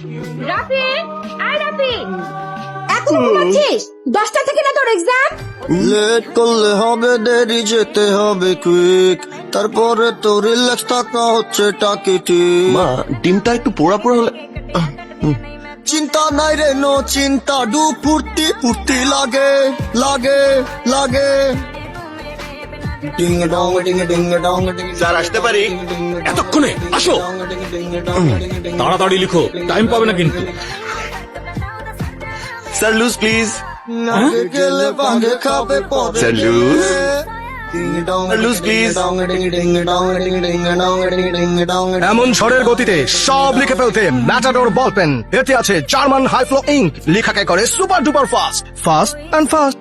রাফি, আয় রাফি, এখনো ঘুমাচ্ছিস? 10টা থেকে না তোর এক্সাম? লেট করলে হবে দেরি, যেতে হবে কুইক, তারপরে তো রিল্যাক্স থাকা হচ্ছে টাকি ঠিক। মা ডিমটা একটু পোড়া পোড়া হলে চিন্তা নাই রে, নো চিন্তা, ডু ফুর্তি ফুর্তি লাগে লাগে লাগে। Ding dong ding ding dong ding. Sir, আসতে পারি? এতক্ষণে আসো। তাড়াতাড়ি লিখো, টাইম পাবে না কিন্তু। Sir lose please. আগে গেলে ভাগে খাবে পরে। Sir, lose. Lose please. এমন ঝড়ের গতিতে সব লিখে ফেলতে ম্যাটাডোর বল পেন, এতে আছে জার্মান হাই ফ্লো ইঙ্ক, লেখাকে করে super duper fast, fast and fast.